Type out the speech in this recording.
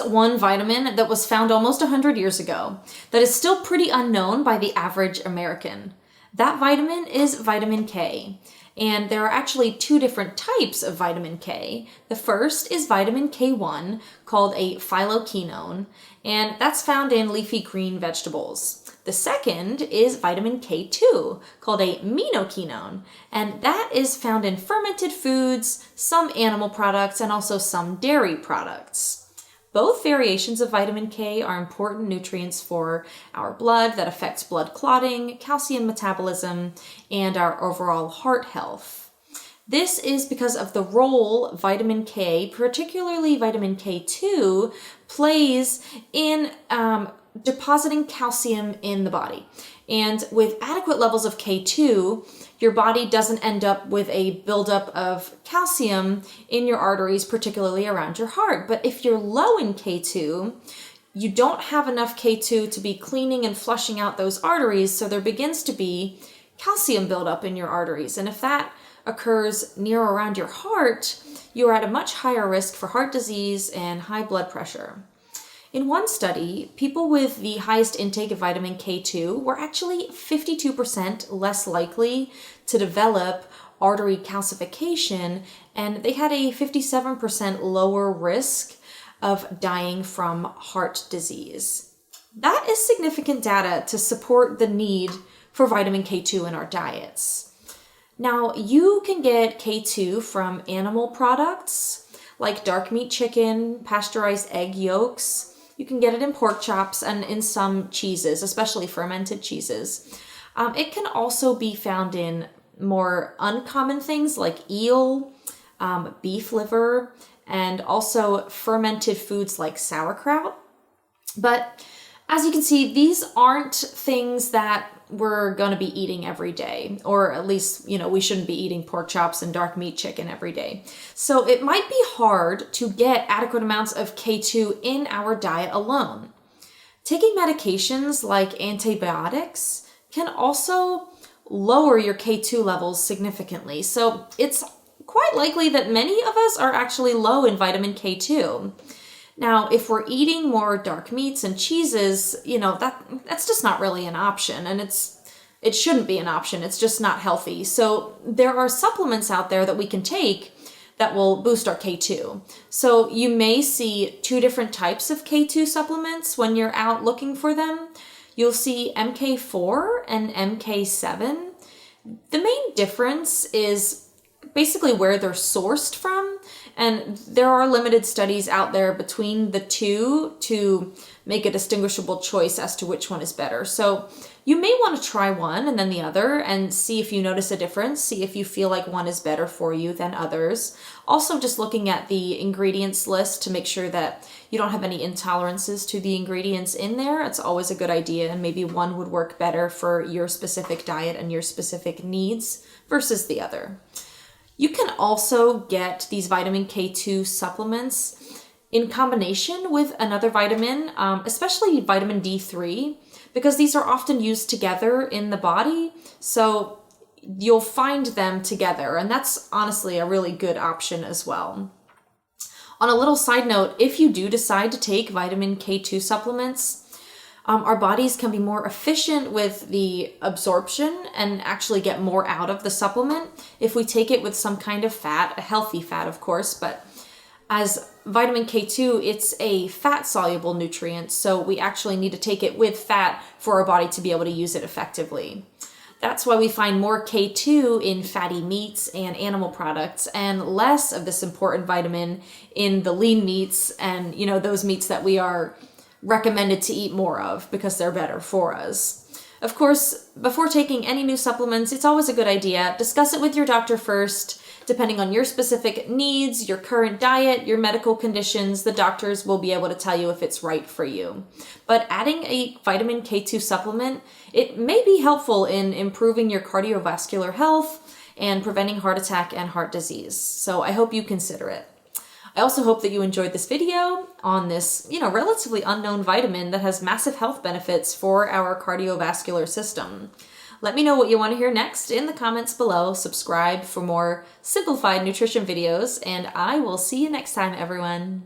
one vitamin that was found almost 100 years ago that is still pretty unknown by the average American. That vitamin is vitamin K. And there are actually two different types of vitamin K. The first is vitamin K1, called a phytoquinone, and that's found in leafy green vegetables. The second is vitamin K2, called a minoquinone, and that is found in fermented foods, some animal products, and also some dairy products. Both variations of vitamin K are important nutrients for our blood that affects blood clotting, calcium metabolism, and our overall heart health. This is because of the role vitamin K, particularly vitamin K2, plays in depositing calcium in the body. And with adequate levels of K2, your body doesn't end up with a buildup of calcium in your arteries, particularly around your heart. But if you're low in K2, you don't have enough K2 to be cleaning and flushing out those arteries, so there begins to be calcium buildup in your arteries. And if that occurs near or around your heart, you're at a much higher risk for heart disease and high blood pressure. In one study, people with the highest intake of vitamin K2 were actually 52% less likely to develop artery calcification, and they had a 57% lower risk of dying from heart disease. That is significant data to support the need for vitamin K2 in our diets. Now, you can get K2 from animal products like dark meat chicken, pasteurized egg yolks. You can get it in pork chops and in some cheeses, especially fermented cheeses. It can also be found in more uncommon things like eel, beef liver, and also fermented foods like sauerkraut. But as you can see, these aren't things that we're going to be eating every day, or at least, we shouldn't be eating pork chops and dark meat chicken every day. So it might be hard to get adequate amounts of K2 in our diet alone. Taking medications like antibiotics can also lower your K2 levels significantly. So it's quite likely that many of us are actually low in vitamin K2. Now, if we're eating more dark meats and cheeses, that's just not really an option, and it shouldn't be an option. It's just not healthy. So there are supplements out there that we can take that will boost our K2. So you may see two different types of K2 supplements when you're out looking for them. You'll see MK4 and MK7. The main difference is basically where they're sourced from. And there are limited studies out there between the two to make a distinguishable choice as to which one is better. So you may want to try one and then the other and see if you notice a difference, see if you feel like one is better for you than others. Also, just looking at the ingredients list to make sure that you don't have any intolerances to the ingredients in there. It's always a good idea, and maybe one would work better for your specific diet and your specific needs versus the other. You can also get these vitamin K2 supplements in combination with another vitamin, especially vitamin D3, because these are often used together in the body. So you'll find them together, and that's honestly a really good option as well. On a little side note, if you do decide to take vitamin K2 supplements, our bodies can be more efficient with the absorption and actually get more out of the supplement if we take it with some kind of fat, a healthy fat, of course, but as vitamin K2, it's a fat-soluble nutrient, so we actually need to take it with fat for our body to be able to use it effectively. That's why we find more K2 in fatty meats and animal products and less of this important vitamin in the lean meats and, those meats that we are recommended to eat more of because they're better for us. Of course, before taking any new supplements, it's always a good idea. Discuss it with your doctor first. Depending on your specific needs, your current diet, your medical conditions, the doctors will be able to tell you if it's right for you. But adding a vitamin K2 supplement, it may be helpful in improving your cardiovascular health and preventing heart attack and heart disease. So I hope you consider it. I also hope that you enjoyed this video on this, relatively unknown vitamin that has massive health benefits for our cardiovascular system. Let me know what you want to hear next in the comments below. Subscribe for more simplified nutrition videos, and I will see you next time, everyone.